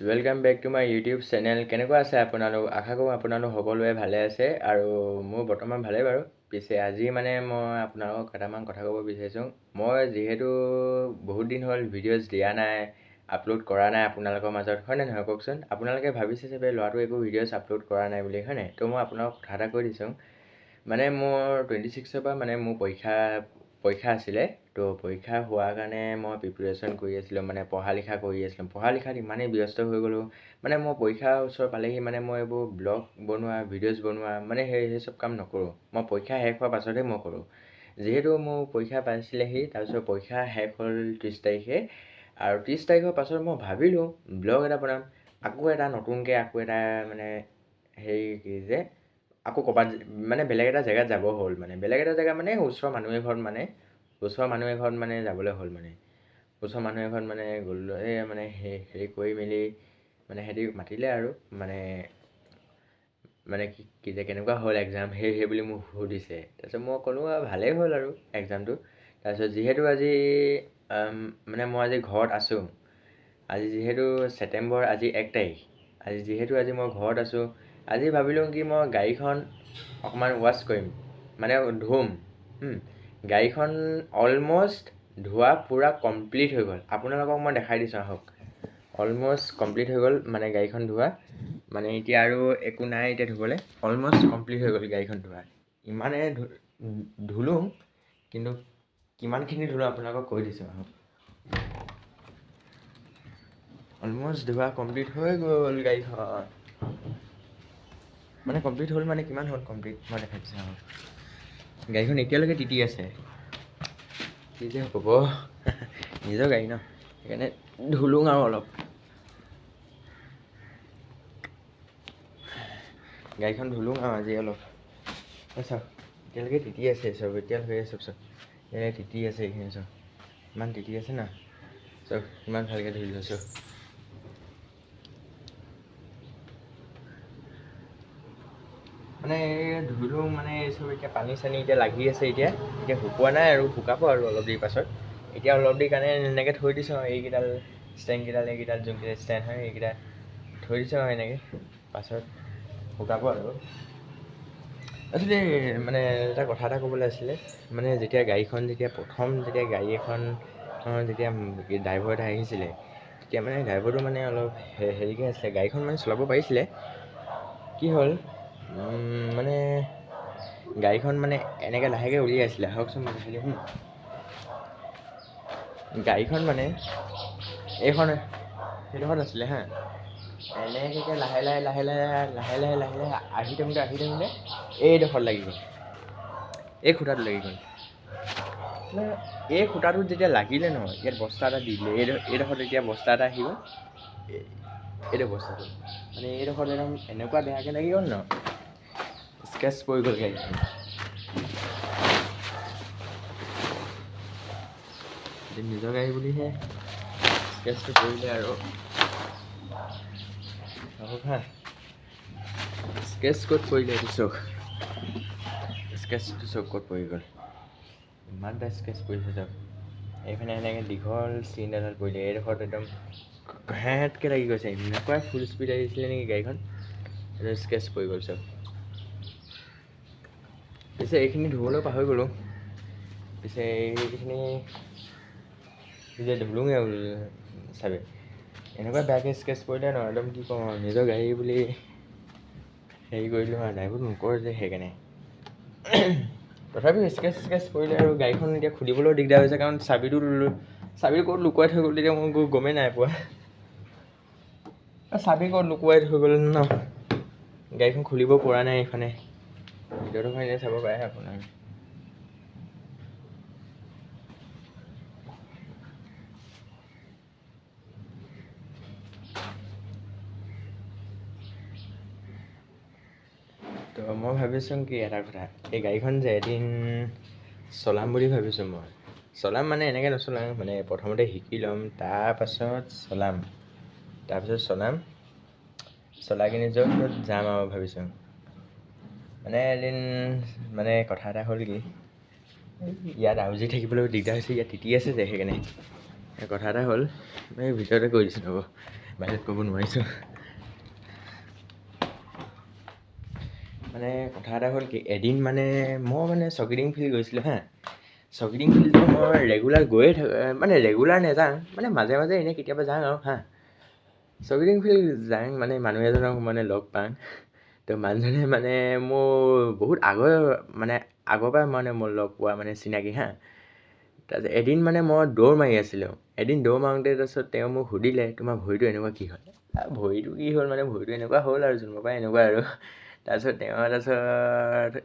Welcome back to my YouTube channel. কেনেকুৱা আছে আপোনালোক? আশা কৰোঁ আপোনালোক সকলোৱে ভালে আছে আৰু মোৰ বৰ্তমান ভালেই বাৰু। পিছে আজি মানে মই আপোনালোকক কেইটামান কথা ক'ব বিচাৰিছোঁ। মই যিহেতু বহুত দিন হ'ল ভিডিঅ'জ দিয়া নাই, আপলোড কৰা নাই আপোনালোকৰ মাজত, হয়নে নহয় কওকচোন? আপোনালোকে ভাবিছে যে ল'ৰাটো একো ভিডিঅ'জ আপলোড কৰা নাই বুলি, হয়নে? তো মই আপোনালোকক কথা এটা কৈ দিছোঁ। মানে মোৰ 26ৰ পৰা মানে মোৰ পৰীক্ষা আছিলে। তো পৰীক্ষা হোৱাৰ কাৰণে মই প্ৰিপেৰেশ্যন কৰি আছিলোঁ, মানে পঢ়া লিখা কৰি আছিলোঁ। পঢ়া লিখাত ইমানেই ব্যস্ত হৈ গ'লোঁ, মানে মই পৰীক্ষাৰ ওচৰ পালেহি মানে মই এইবোৰ ব্লগ বনোৱা, ভিডিঅ'জ বনোৱা মানে সেই চব কাম নকৰোঁ। মই পৰীক্ষা শেষ হোৱাৰ পাছতহে মই কৰোঁ। যিহেতু মোৰ পৰীক্ষা পাইছিলেহি, তাৰপিছত পৰীক্ষা শেষ হ'ল 30 তাৰিখে, আৰু 30 তাৰিখৰ পাছত মই ভাবিলোঁ ব্লগ এটা বনাম, আকৌ এটা নতুনকৈ আকৌ এটা মানে কি যে আকৌ ক'ৰবাত মানে বেলেগ এটা জেগাত যাব হ'ল, মানে বেলেগ এটা জেগা মানে ওচৰৰ মানুহ এঘৰত মানে যাবলৈ হ'ল, মানে ওচৰৰ মানুহ এঘৰত মানে গ'লোঁ। মানে হেৰি কৰি মেলি মানে সিহঁতি মাতিলে আৰু মানে কি যে কেনেকুৱা হ'ল এক্সাম সেই বুলি মোক সুধিছে। তাৰপিছত মই ক'লোঁ ভালেই হ'ল আৰু এক্সামটো। তাৰপিছত যিহেতু আজি মানে মই আজি ঘৰত আছোঁ, আজি যিহেতু ছেপ্টেম্বৰ, আজি 1 তাৰিখ, আজি মই ঘৰত আছোঁ। আজি ভাবিলোঁ কি মই গাড়ীখন অকণমান ৱাছ কৰিম, মানে ধুম। গাড়ীখন অলম'ষ্ট ধোৱা পূৰা কমপ্লিট হৈ গ'ল। আপোনালোকক মই দেখাই দিছোঁ আহক। অলম'ষ্ট কমপ্লিট হৈ গ'ল মানে গাড়ীখন ধোৱা, মানে এতিয়া আৰু একো নাই এতিয়া ধুবলৈ। অলম'ষ্ট কমপ্লিট হৈ গ'ল গাড়ীখন ধোৱা। ইমানে ধুলোঁ, কিন্তু কিমানখিনি ধুলোঁ আপোনালোকক কৈ দিছোঁ আহক। অলম'ষ্ট ধোৱা কমপ্লিট হৈ গ'ল গাড়ীখন। মানে কমপ্লিট হ'ল মানে কিমান হ'ল কমপ্লিট মই দেখাই দিছোঁ আহক। গাড়ীখন এতিয়ালৈকে তিতি আছে। কি যে হ'ব, নিজৰ গাড়ী ন, সেইকাৰণে ধুলোঁ আৰু অলপ। গাড়ীখন ধুলোঁ আৰু আজি অলপ। চাওক এতিয়ালৈকে তিতি আছে চব, এতিয়ালৈকে চব তিতি আছে এইখিনি চব, ইমান তিতি আছে না চব, ইমান ভালকৈ ধুই লৈছোঁ। মানে ধুলোঁ মানে চব এতিয়া পানী চানী এতিয়া লাগি আছে, এতিয়া শুকোৱা নাই আৰু, শুকাব আৰু অলপ দেৰি পাছত। এতিয়া অলপ দেৰি কাৰণে এনেকৈ থৈ দিছোঁ আৰু এইকেইডাল যোনকেইটা ষ্টেণ্ড হয় এইকেইটা থৈ দিছোঁ আৰু এনেকৈ, পাছত শুকাব আৰু। আচলতে মানে কথা এটা ক'বলৈ আছিলে, মানে যেতিয়া প্ৰথম গাড়ী এখন যেতিয়া ড্ৰাইভাৰ এটা আহিছিলে, তেতিয়া মানে ড্ৰাইভাৰটো মানে অলপ হেৰিকৈ আছিলে, গাড়ীখন মানে চলাব পাৰিছিলে। কি হ'ল মানে গাড়ীখন মানে এনেকৈ লাহেকৈ উলিয়াইছিলে, আহকচোন মই দেখাই দিওঁ। গাড়ীখন মানে এইখন সেইডোখৰত আছিলে হা, এনেকৈ লাহে লাহে আহি থাকোঁতে এইডোখৰত লাগি গ'ল, এই খুঁটাটো লাগি গ'ল। এই খুঁটাটোত যেতিয়া লাগিলে নহয়, ইয়াত বস্তা এটা দি দিলে, এইডোখৰত এতিয়া বস্তা এটা আহি গ'ল, এইটো বস্তাটো মানে এইডোখৰত একদম এনেকুৱা বেয়াকৈ লাগি গ'ল ন, স্কেচ পৰি গ'ল গাড়ীখন। নিজৰ গাড়ী বুলিহে স্কেচটো পৰিলে আৰু চাওক হা, স্কেচ ক'ত পৰিলে এইটো চাওক, স্কেচটো চাওক ক'ত পৰি গ'ল, ইমানটা স্কেচ পৰিছে চাওক। এইফালে এনেকৈ দীঘল চিন এডাল পৰিলে, এইডোখৰত একদম ঘেঁটকৈ লাগি গৈছে, এনেকুৱাই ফুল স্পীড আহিছিলে নেকি গাড়ীখন, এইটো স্কেচ পৰি গ'ল চাওক। পিছে এইখিনি ধুবলৈ পাহৰি গ'লোঁ, পিছে এইখিনি যে ধুলোঁগৈ চাবে, এনেকুৱা বেয়াকৈ স্কেচ পৰিলে ন, একদম কি ক'ম আৰু, নিজৰ গাড়ী বুলি হেৰি কৰিলোঁ আৰু, ড্ৰাইভৰটো নকৰে যে সেইকাৰণে। তথাপিও স্কেচ পৰিলে আৰু গাড়ীখন এতিয়া খুলিবলৈও দিগদাৰ হৈছে, কাৰণ চাবিটো ক'ত লুকুৱাই থৈ গ'ল তেতিয়া মই গমেই নাই পোৱা। চাবি ক'ত লুকুৱাই থৈ গ'ল ন, গাড়ীখন খুলিব পৰা নাই। এইখনে ভিডিঅ'টো এনেই চাব পাৰে আপোনাৰ। তো মই ভাবিছোঁ কি এটা কথা, এই গাড়ীখন যে এদিন চলাম বুলি ভাবিছোঁ। মই চলাম মানে এনেকৈ নচলাম, মানে প্ৰথমতে শিকি ল'ম, তাৰপিছত চলাই কিনি য'ত যাম আৰু ভাবিছোঁ। মানে এদিন মানে কথা এটা হ'ল কি, ইয়াত আউজি থাকিবলৈও দিগদাৰ হৈছে, ইয়াত তিতি আছে যে সেইকাৰণে কথা এটা হ'ল, এই ভিতৰতে কৈ দিছোঁ ৰ'ব। বাহিৰত ক'ব নোৱাৰিছোঁ। মানে কথা এটা হ'ল কি, এদিন মানে মই মানে চকিডিং ফিল্ড গৈছিলোঁ হা। চকিডিং ফিল্ডটো মই ৰেগুলাৰ গৈয়ে থাকোঁ, মানে ৰেগুলাৰ নাযাওঁ, মানে মাজে মাজে এনেই কেতিয়াবা যাওঁ আৰু হা। চকিডিং ফিল্ড যাওঁ মানে মানুহ এজনক মানে লগ পাওঁ। তো মানুহজনে মানে মোৰ বহুত আগৰ পৰাই মানে মই লগ পোৱা মানে চিনাকি হা। তাৰপিছত এদিন মানে মই দৌৰ মাৰি আছিলোঁ। এদিন দৌৰ মাৰোঁতে তাৰপিছত তেওঁ মোক সুধিলে, তোমাৰ ভৰিটো এনেকুৱা কি হ'ল? ভৰিটো কি হ'ল মানে ভৰিটো এনেকুৱা হ'ল আৰু জন্মৰ পৰাই এনেকুৱা আৰু। তাৰপিছত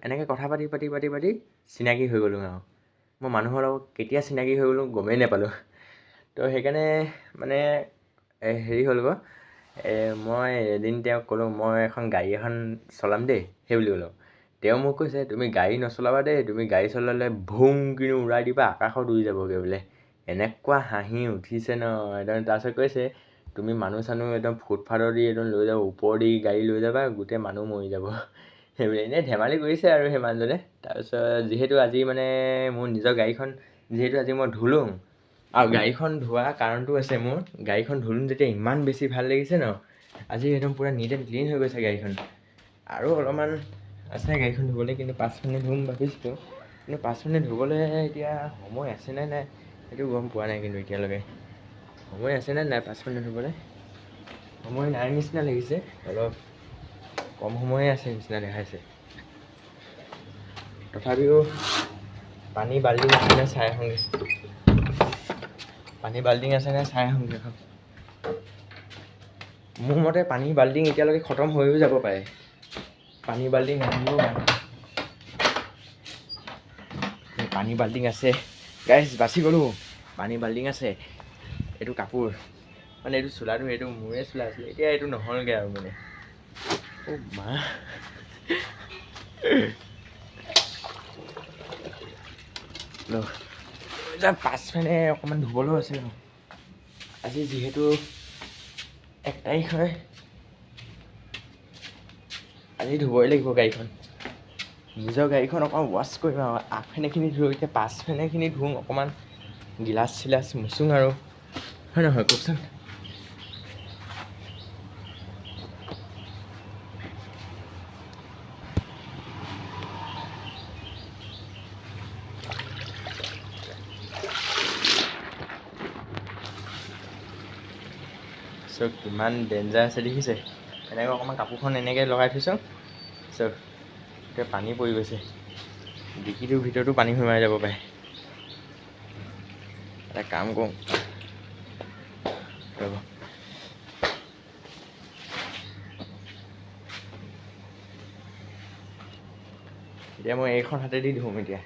এনেকৈ কথা পাতি চিনাকি হৈ গ'লোঁ আৰু। মই মানুহৰ লগত কেতিয়া চিনাকি হৈ গ'লোঁ গমেই নাপালোঁ। তো সেইকাৰণে মানে হেৰি হ'ল আকৌ, মই এদিন তেওঁক ক'লোঁ মই গাড়ী এখন চলাম দেই, সেই বুলি ক'লোঁ। তেওঁ মোক কৈছে তুমি গাড়ী নচলাবা দেই, তুমি গাড়ী চলালে ভুং কিনি উৰাই দিবা, আকাশত উৰি যাবগৈ বোলে। এনেকুৱা হাঁহি উঠিছে ন একদম। তাৰপিছত কৈছে তুমি মানুহ চানুহ একদম ফুটপাথৰ দি একদম লৈ যাব, ওপৰেদি গাড়ী লৈ যাবা, গোটেই মানুহ মৰি যাব। সেইবুলি এনেই ধেমালি কৰিছে আৰু সেই মানুহজনে। তাৰপিছত যিহেতু আজি মানে মোৰ নিজৰ গাড়ীখন যিহেতু আজি মই ধুলোঁ, আৰু গাড়ীখন ধোৱা কাৰণটো আছে মোৰ, গাড়ীখন ধুলোঁ যেতিয়া ইমান বেছি ভাল লাগিছে ন, আজি একদম পূৰা নিট এণ্ড ক্লিন হৈ গৈছে গাড়ীখন। আৰু অলপমান আছে গাড়ীখন ধুবলৈ, কিন্তু 5 মিনিট ধুম ভাবিছিলোঁ। কিন্তু 5 মিনিট ধুবলৈ এতিয়া সময় আছেনে নাই সেইটো গম পোৱা নাই। কিন্তু এতিয়ালৈকে সময় আছেনে নাই 5 মিনিট ধুবলৈ, সময় নাই নিচিনা লাগিছে। অলপ কম সময়ে আছে নিচিনা দেখাইছে। তথাপিও পানী বাল্টিং আছেনে চাই আহোঁগৈ। পানী বাল্টিং আছেনে চাই আহোঁগৈ। মোৰ মতে পানী বাল্টিং এতিয়ালৈকে খতম হৈও যাব পাৰে। পানী বাল্টিং নাহিবও পাৰে। পানী বাল্টিং আছে গাইজ, বাচি গ'লোঁ। পানী বাল্টিং আছে। এইটো কাপোৰ মানে এইটো চোলাটো, এইটো মোৰে চোলা আছিলে, এতিয়া এইটো নহ'লগৈ আৰু মানে। অ' মা এতিয়া পাছফালে অকণমান ধুবলৈও আছে ন। আজি যিহেতু 1 তাৰিখ হয়, আজি ধুবই লাগিব গাড়ীখন। নিজৰ গাড়ীখন অকণমান ৱাছ কৰিম আৰু। আগফালেখিনি ধুই এতিয়া পাছফালেখিনি ধুম, অকণমান গিলাচ চিলাচ মুচোঁ আৰু, হয় নহয় কওকচোন। চব কিমান ডেঞ্জাৰ আছে দেখিছে। এনেকৈ অকণমান কাপোৰখন এনেকৈ লগাই থৈছোঁ, চব এতিয়া পানী পৰি গৈছে। ডিকিটোৰ ভিতৰতো পানী সোমাই যাব পাৰে। এটা কাম কৰোঁ ৰ'ব, এতিয়া মই এইখন হাতেদি ধুম এতিয়া।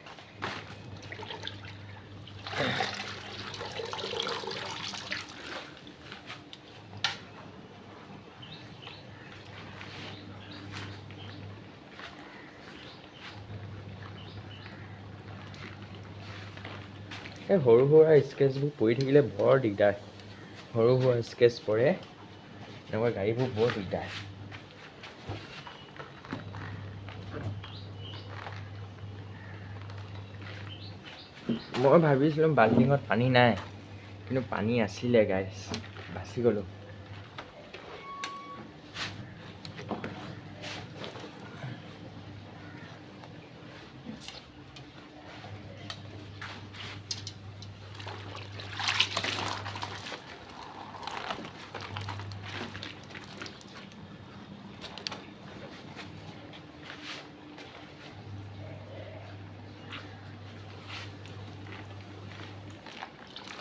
এই সৰু সুৰা স্কেচবোৰ পৰি থাকিলে বৰ দিগদাৰ। সৰু সুৰা স্কেচ পৰে, এনেকুৱা গাড়ীবোৰ বৰ দিগদাৰ। মই ভাবিছিলোঁ বাল্টিঙত পানী নাই, কিন্তু পানী আছিলে গাইজ, বাচি গ'লোঁ।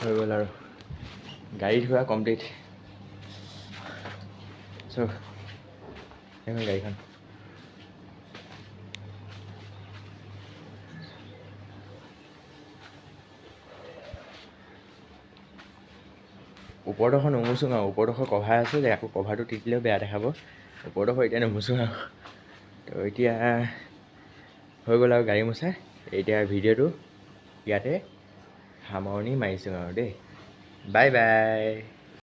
হৈ গ'ল আৰু গাড়ী ধোৱা কমপ্লিট। চ' এখন গাড়ীখন ওপৰডোখৰ নুমুচোঁ আৰু। ওপৰডোখৰ কভাৰ আছে যে, আকৌ কভাৰটো তিতিলেও বেয়া দেখাব। ওপৰডোখৰ এতিয়া নুমুচোঁ আৰু। তো এতিয়া হৈ গ'ল আৰু গাড়ী মোচা। এতিয়া ভিডিঅ'টো ইয়াতে সামৰণি মাৰিছোঁ আৰু দেই। Bye bye.